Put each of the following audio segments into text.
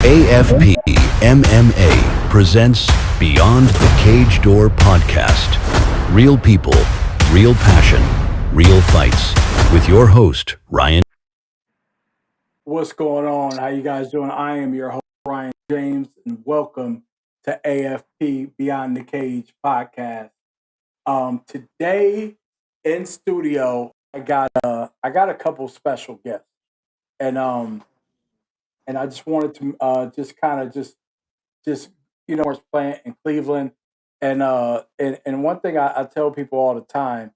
AFP MMA presents Beyond the Cage Door podcast. Real people, real passion, real fights. With your host, Ryan. What's going on? How you guys doing? I am your host, Ryan James, and welcome to AFP Beyond the Cage podcast. Today in studio, I got a couple special guests, and I just wanted to just was playing in Cleveland, and one thing I tell people all the time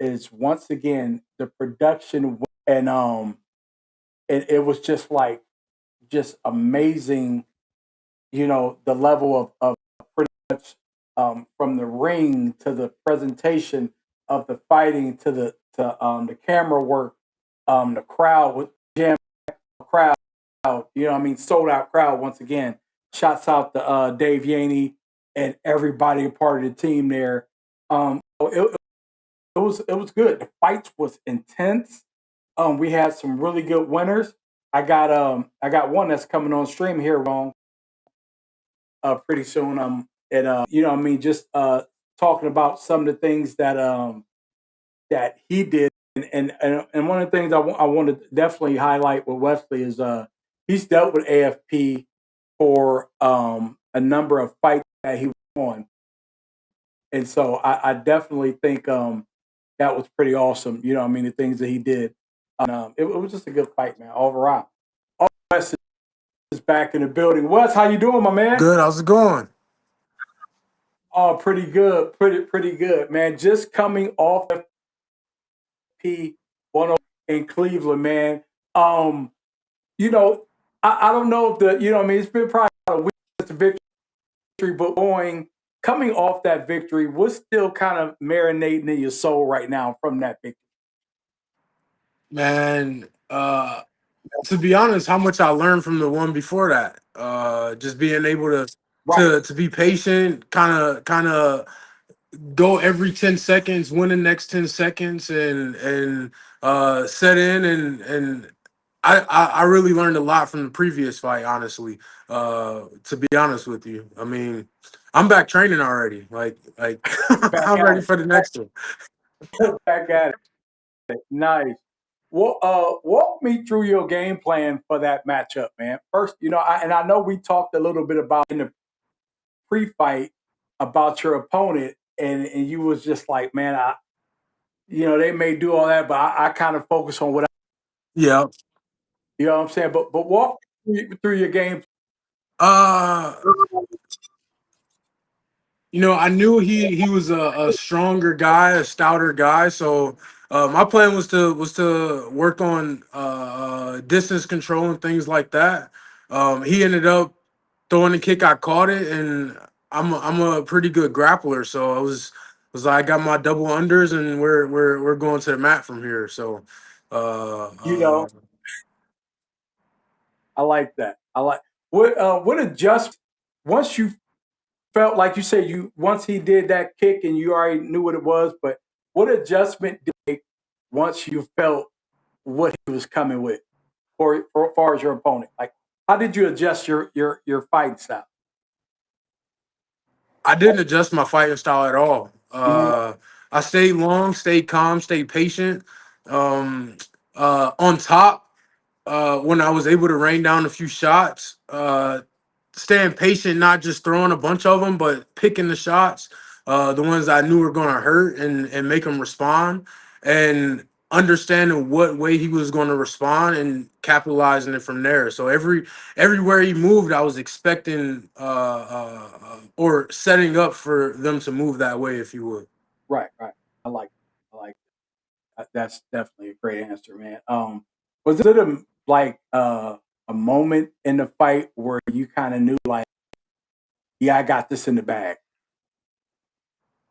is once again the production and it was just amazing, the level of pretty much from the ring to the presentation of the fighting to the camera work, the crowd with jam crowd, sold out crowd once again. Shouts out to Dave Yaney and everybody a part of the team there. It was good. The fights was intense. We had some really good winners. I got one that's coming on stream here pretty soon. And just talking about some of the things that he did, and one of the things I want to definitely highlight with Wesley is he's dealt with AFP for a number of fights that he won, and so I definitely think that was pretty awesome. The things that he did. It was just a good fight, man. Overall, Wes is back in the building. Wes, how you doing, my man? Good. How's it going? Oh, pretty good, pretty good, man. Just coming off P10 in Cleveland, man. I don't know if it's been probably about a week since the victory, but coming off that victory, what's still kind of marinating in your soul right now from that victory? Man, to be honest, how much I learned from the one before that. Just being able to Right. to be patient, kind of go every 10 seconds, win the next 10 seconds and set in and I really learned a lot from the previous fight, honestly. To be honest with you. I mean, I'm back training already. Like Back I'm at ready it. for the next one. Back at it. Nice. Well, walk me through your game plan for that matchup, man. First, I know we talked a little bit about in the pre-fight about your opponent, and you was just like, man, they may do all that, but I kind of focus on what Yeah. you know what I'm saying. But walk me through your game. Uh I knew he was a stronger guy, a stouter guy. So my plan was to work on distance control and things like that. He ended up throwing a kick. I caught it, and I'm a pretty good grappler. So I was like, I got my double unders, and we're going to the mat from here. So uh, You uh, know, I like that. I like what adjust once you felt like you said you once he did that kick and you already knew what it was, but what adjustment did you make once you felt what he was coming with for as far as your opponent? Like how did you adjust your fighting style? I didn't adjust my fighting style at all. Mhm. I stayed long, stayed calm, stayed patient. Um, on top, when I was able to rain down a few shots, staying patient, not just throwing a bunch of them, but picking the shots, the ones I knew were going to hurt and make them respond, and understanding what way he was going to respond and capitalizing it from there. So everywhere he moved, I was expecting or setting up for them to move that way, if you would. Right, right. I like I like that's definitely a great answer, man. Was it a moment in the fight where you kind of knew like, yeah, I got this in the bag?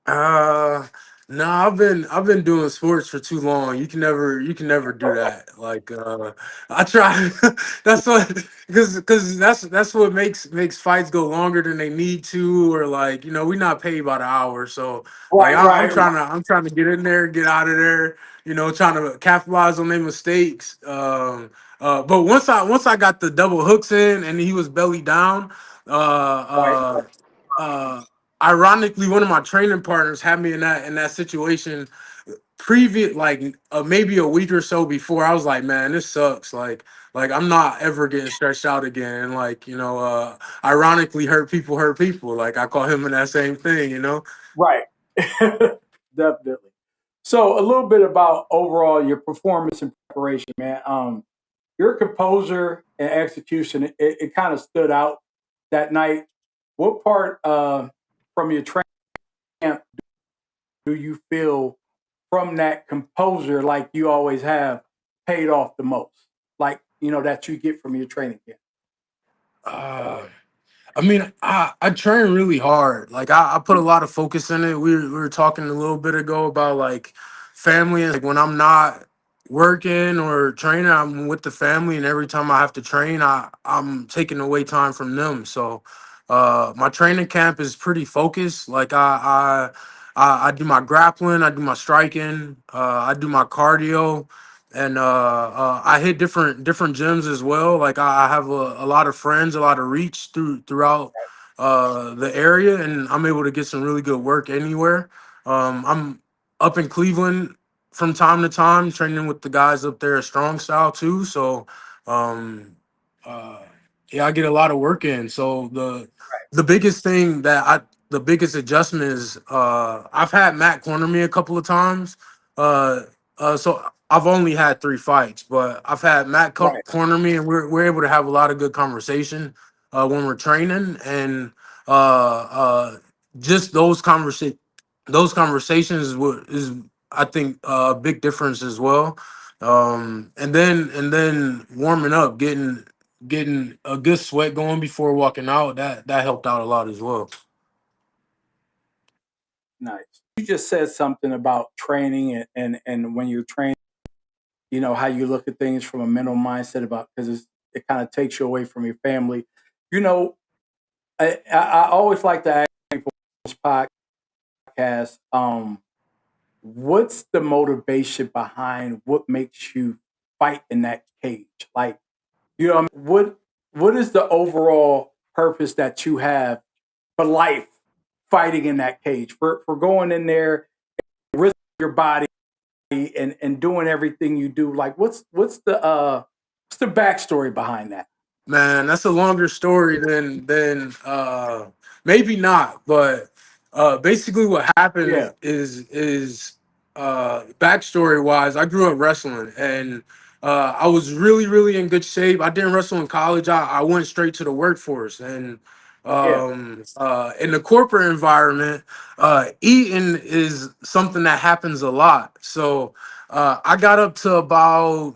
Uh no, I've been doing sports for too long. You can never do that. Like I try that's what because that's what makes fights go longer than they need to, or like, we're not paid by the hour. So like Right, I'm right, trying to get in there, get out of there, trying to capitalize on their mistakes. But once I got the double hooks in and he was belly down, Right. uh, uh, ironically, one of my training partners had me in that situation previous, like maybe a week or so before. I was like, man, this sucks. Like I'm not ever getting stretched out again. And like, ironically, hurt people. Like I call him in that same thing. Right. Definitely. So a little bit about overall your performance and preparation, man. Your composure and execution, it kind of stood out that night. What part from your training camp do you feel from that composure, like you always have, paid off the most? Like, that you get from your training camp. Uh, I mean, I train really hard. Like I put a lot of focus in it. We were talking a little bit ago about like family, and like when I'm not working or training, I'm with the family, and every time I have to train, I'm taking away time from them. So my training camp is pretty focused. Like I do my grappling, I do my striking, I do my cardio, and I hit different gyms as well. Like I have a lot of friends, a lot of reach throughout the area, and I'm able to get some really good work anywhere. I'm up in Cleveland from time to time, training with the guys up there at Strong Style too. So um, uh, yeah, I get a lot of work in. So the biggest thing the biggest adjustment is I've had Matt corner me a couple of times. Uh, so I've only had 3 fights, but I've had Matt Right. corner me, and we're able to have a lot of good conversation when we're training, and uh, uh, just those conversations is I think a big difference as well. And then warming up, getting a good sweat going before walking out, that helped out a lot as well. Nice. You just said something about training and when you're training, how you look at things from a mental mindset about because it kind of takes you away from your family. You know, I always like to ask people on this podcast, what's the motivation behind what makes you fight in that cage? Like, what I mean? What is the overall purpose that you have for life fighting in that cage? For going in there, risking your body and doing everything you do. Like what's the backstory behind that? Man, that's a longer story than maybe not, but basically what happened Yeah, is backstory wise, I grew up wrestling, and I was really really in good shape. I didn't wrestle in college. I went straight to the workforce, and yeah, in the corporate environment, eating is something that happens a lot. So I got up to about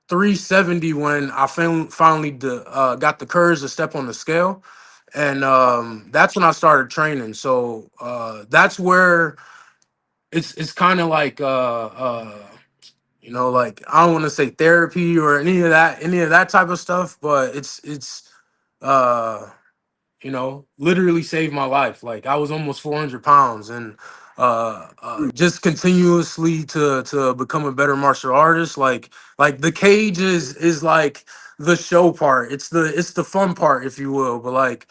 370 when I finally got the courage to step on the scale, and that's when I started training. So that's where it's kind of like like I don't want to say therapy or any of that type of stuff, but it's uh literally saved my life. Like I was almost 400 pounds, and mm, just continuously to become a better martial artist. Like the cage is like the show part. It's the fun part, if you will. But like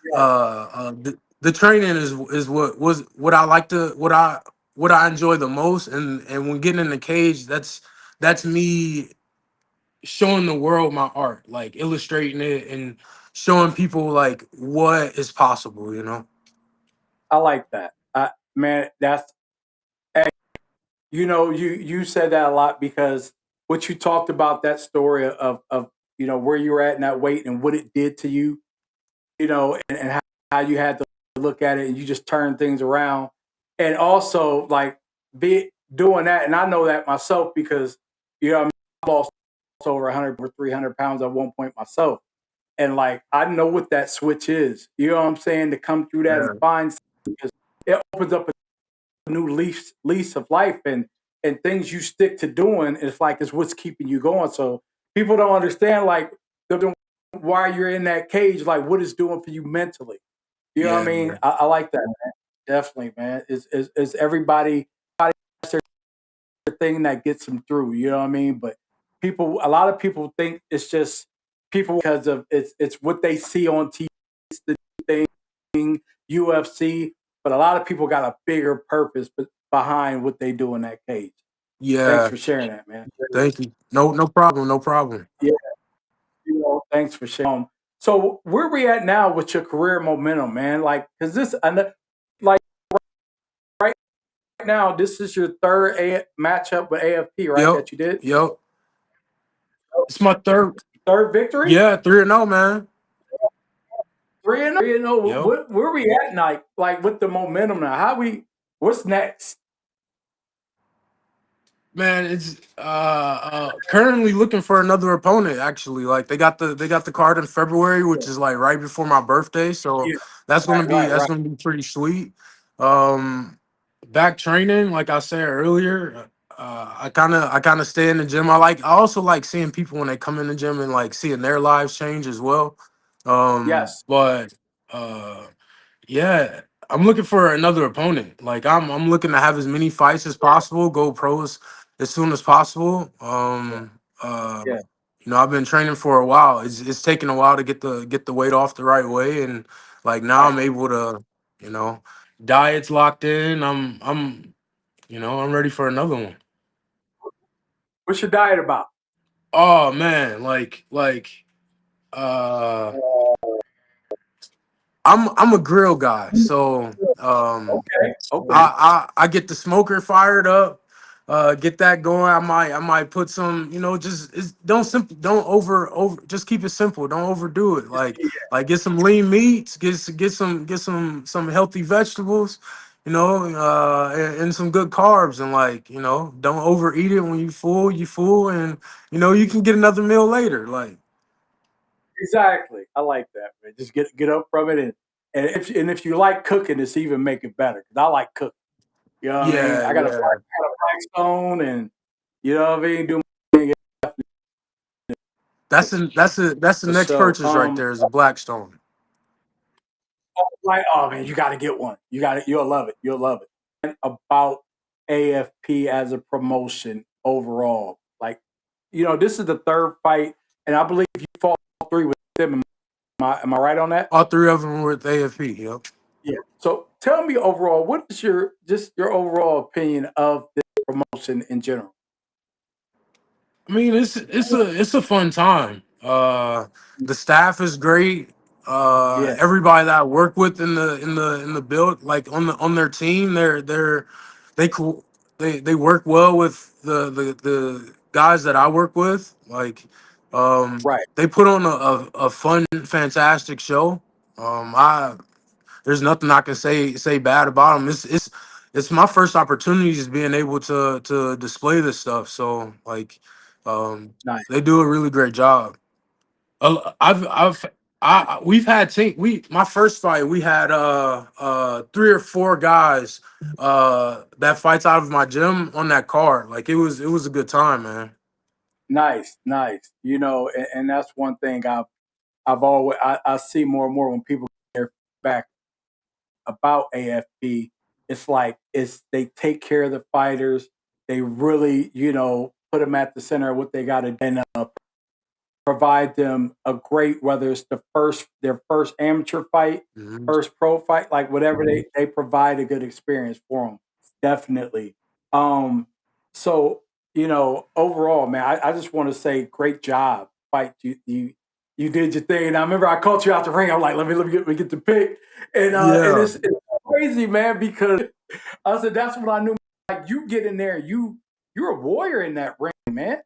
yes. the training is what I like to what I enjoy the most. And when getting in the cage, that's me showing the world my art, like illustrating it and showing people like what is possible. I like that. Man, that's hey, you said that a lot because what you talked about that story of where you were at in that weight and what it did to you, and how you had to look at it and you just turn things around. And also like be doing that, and I know that myself because I mean, I lost over 100 or 300 pounds at one point myself. And like I know what that switch is. You know what I'm saying? To come through that and Yeah, find something, because it opens up a new lease of life and things you stick to doing. It's like it's what's keeping you going. So people don't understand like why you're in that cage, like what it's doing for you mentally. You know what I yeah, mean? I like that, man. Definitely, man. Is everybody has their thing that gets them through. You know what I mean? But a lot of people think it's just people because of it's what they see on TV, it's the thing, UFC, but a lot of people got a bigger purpose behind what they do in that cage. Thanks Yeah, for sharing that, man. thank you. No, no problem, no problem. Yeah, thanks for sharing. So where we at now with your career momentum, man? Like, cause this, I know, like right now, this is your third matchup with AFP, right? Yep, That you did yep. It's my third. third victory, Yeah, 3-0, man. 3-0. 3-0. Yep. Where we at, like with the momentum now? What's next? Man, it's currently looking for another opponent actually. Like they got the card in February, which is like right before my birthday. So Yeah, that's gonna be right, that's right. gonna be pretty sweet. Um Back training, like I said earlier, I kinda stay in the gym. I also like seeing people when they come in the gym and like seeing their lives change as well. Yes, But yeah, I'm looking for another opponent. Like I'm looking to have as many fights as possible, go pros as soon as possible. yeah, yeah, I've been training for a while. It's taken a while to get the weight off the right way, and like now right. I'm able to, you know, diet's locked in. I'm ready for another one. What's your diet about? Oh man, uh I'm a grill guy, so Okay, okay. I get the smoker fired up, get that going. I might put some, just don't over just keep it simple. Don't overdo it. Like get some lean meats, get some healthy vegetables, and some good carbs, and don't overeat it when you full, and you can get another meal later. Like Exactly. I like that, man. Just get up from it, and if you like cooking, it's even make it better. Cause I like cooking. You know what I mean? yeah, I got a yeah. Blackstone, and you know what I mean. Do my thing That's the for next sure. purchase right there is a Blackstone. Like, oh man, you got to get one. You got it. You'll love it. You'll love it. And about AFP as a promotion overall, like, this is the third fight, and I believe you fought three with them. Am I right on that? All three of them were with AFP. Yep. Yeah. So tell me overall, what is your overall opinion of this promotion in general? I mean, it's a fun time. The staff is great. Yeah. Everybody that I work with in the build, like on their team, they cool. They work well with the guys that I work with. Right. They put on a fun, fantastic show. I There's nothing I can say bad about them. It's my first opportunities being able to display this stuff. So um, Nice. they do a really great job. We've had my first fight we had three or four guys that fights out of my gym on that card. Like it was a good time, man. Nice. Nice. And that's one thing I've always I see more and more when people hear back about AFB. It's like they take care of the fighters. They really, put them at the center of what they got to do, and provide them a great, whether it's their first amateur fight, Mhm. first pro fight, like whatever they provide a good experience for them. Definitely. Um, so overall, man, I just want to say great job. Fight you did your thing. And I remember I called you out the ring. I'm like, let me get the pick. And Yeah, it's crazy, man, because I said that's what I knew. Like you get in there, you're a warrior in that ring, man.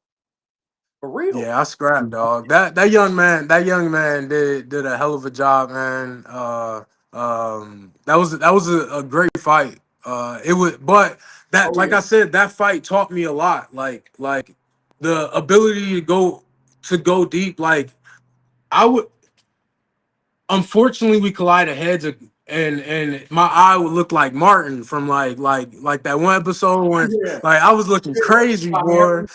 For real. yeah, I scrapped, dog. That young man did a hell of a job, man. That was a great fight. It was, but that, Oh like yeah. I said, that fight taught me a lot. Like the ability to go deep. Like I would, unfortunately, we collided heads, and my eye would look like Martin from like that one episode when Yeah. like I was looking crazy, I mean,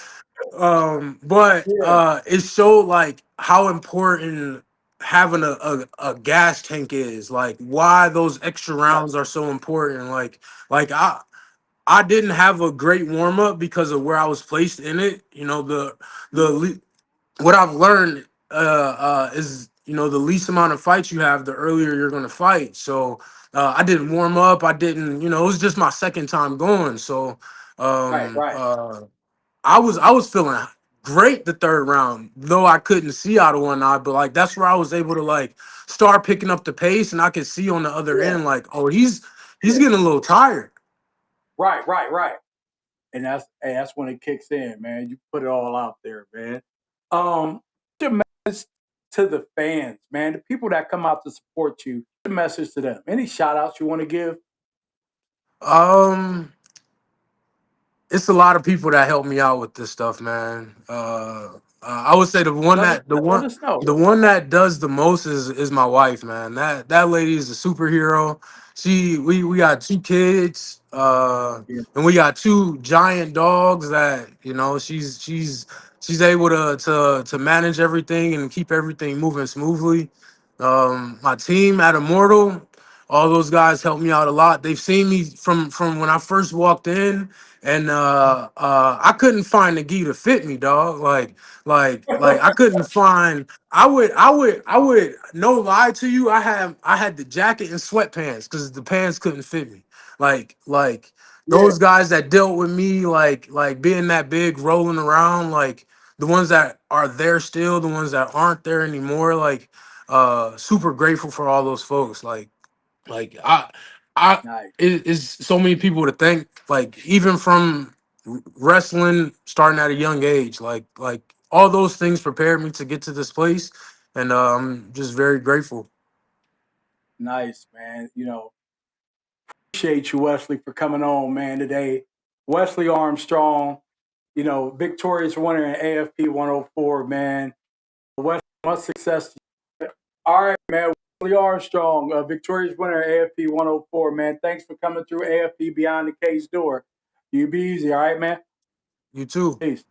boy. But yeah, it showed like how important having a gas tank is, like why those extra yeah, rounds are so important. Like I I didn't have a great warm up because of where I was placed in it. You know, what I've learned is, you know, the least amount of fights you have, the earlier you're going to fight. So I didn't warm up. I didn't, you know, it was just my second time going. So Right, um, right. uh, I was feeling great the third round, though I couldn't see out of one eye. But like that's where I was able to like start picking up the pace, and I could see on the other Yeah, end like, oh, he's yeah. getting a little tired. Right, right, right. And that's when it kicks in, man. You put it all out there, man. The message to the fans, man, the people that come out to support you, the message to them. Any shout outs you want to give? Um, it's a lot of people that help me out with this stuff, man. I would say Let us know. the one that does the most is my wife, man. That lady is a superhero. We got two kids, Yeah, and we got two giant dogs that, you know, she's able to manage everything and keep everything moving smoothly. My team at Immortal, all those guys helped me out a lot. They've seen me from when I first walked in, and I couldn't find the gi to fit me, dog. Like I couldn't find. I would no lie to you. I had the jacket and sweatpants because the pants couldn't fit me. Like yeah, those guys that dealt with me, like being that big, rolling around, like the ones that are there still, the ones that aren't there anymore, like super grateful for all those folks. Like I nice, it is so many people to thank, like even from wrestling starting at a young age, like all those things prepared me to get to this place, and I'm just very grateful. nice, man. Appreciate you, Wesley, for coming on, man, today. Wesley Armstrong, victorious winner in AFP 104, man. Wesley, much success. All right, man. Wesley Armstrong, victorious winner AFP 104, man. Thanks for coming through AFP Beyond the Cage Door. You be easy, all right, man? You too. Peace.